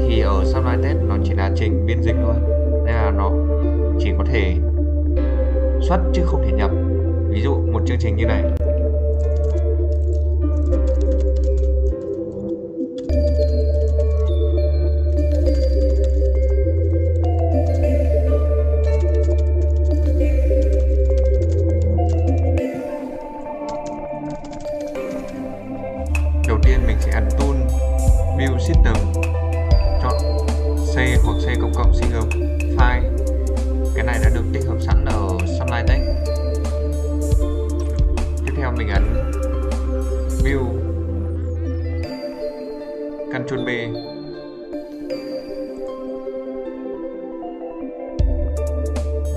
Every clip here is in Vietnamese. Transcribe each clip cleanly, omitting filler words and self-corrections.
thì ở Sublime Text nó chỉ là trình biên dịch thôi, nên là nó chỉ có thể xuất chứ không thể nhập. Ví dụ một chương trình như này, đầu tiên mình sẽ ấn tool View System, chọn C hoặc C cộng cộng single file. Cái này đã được tích hợp sẵn ở Sublime Text. Tiếp theo mình ấn View, Ctrl B,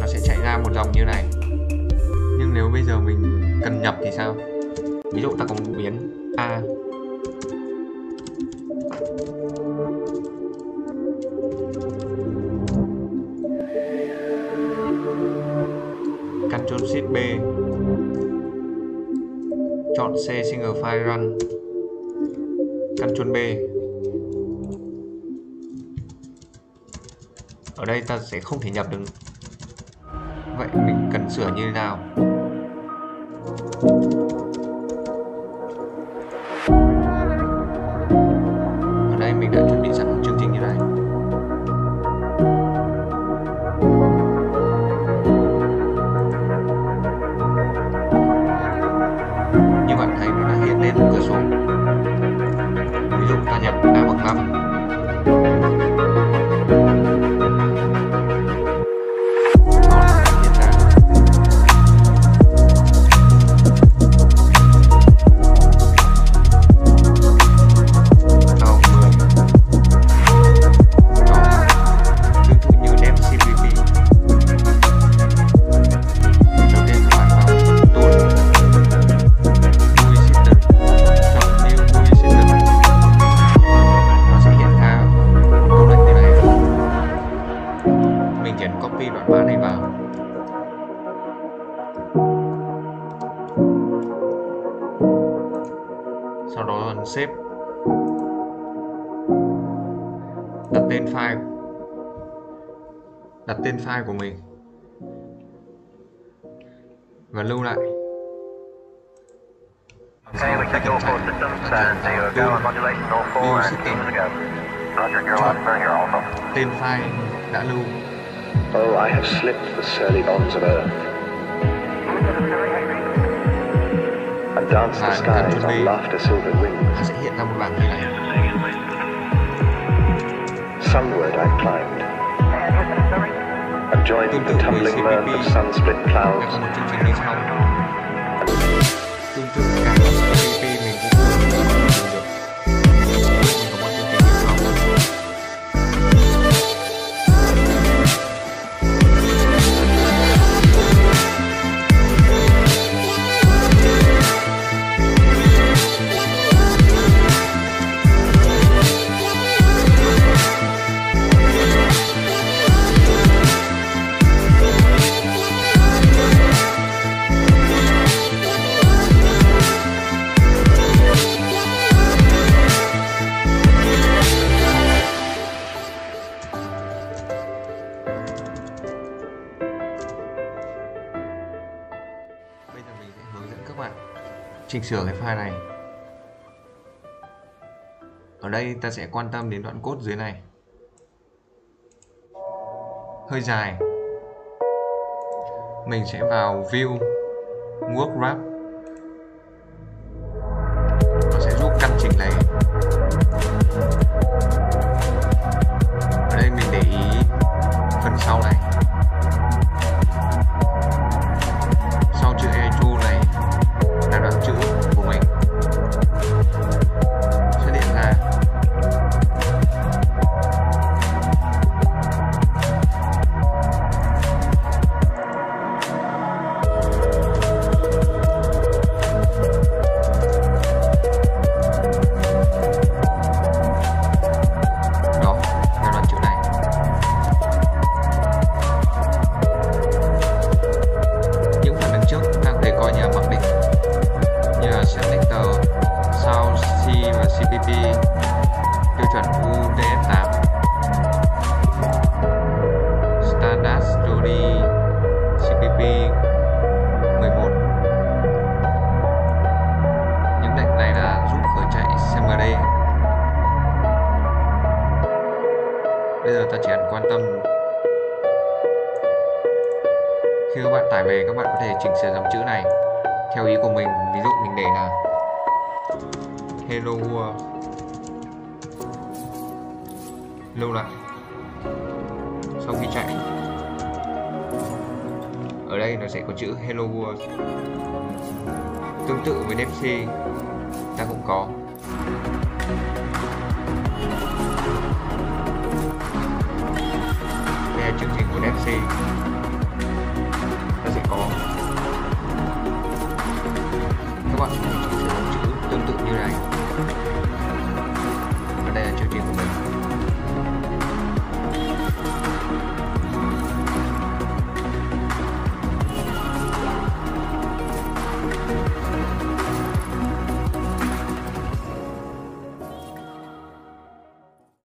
nó sẽ chạy ra một dòng như này. Nhưng nếu bây giờ mình cần nhập thì sao? Ví dụ ta có một biến A, Ctrl Shift B, chọn C single file run, Ctrl B. Ở đây ta sẽ không thể nhập được. Vậy mình cần sửa như thế nào? Ở đây mình đã chuẩn bị sẵn một chương trình như này. Như bạn thấy nó đã hiện lên một cửa sổ. Ví dụ ta nhập A bằng 5. Sau đó ấn Save, đặt tên file của mình và lưu lại. Chọn tên file đã lưu. Oh, I have slipped the surly bonds of earth and danced the skies on laughter silver wings. Nó sẽ hiện ra một bảng như này. Sunward I climbed and joined the tumbling mirth of sun-split clouds. Có một chương trình như sau. Tương tự cả CNTT mình cũng dùng được. Mình có một chương trình như sau. Bây giờ mình sẽ hướng dẫn các bạn chỉnh sửa cái file này. Ở đây ta sẽ quan tâm đến đoạn code dưới này. Hơi dài. Mình sẽ vào View, Work Wrap. Nó sẽ giúp căn chỉnh này. Ở đây mình để ý phần sau này. Sau chữ Echo này là đoạn chữ của mình xuất hiện ra. Bây giờ ta chỉ cần quan tâm khi các bạn tải về, các bạn có thể chỉnh sửa dòng chữ này theo ý của mình. Ví dụ mình để là hello world, lưu lại. Sau khi chạy, ở đây nó sẽ có chữ hello world. Tương tự với DeepC ta cũng có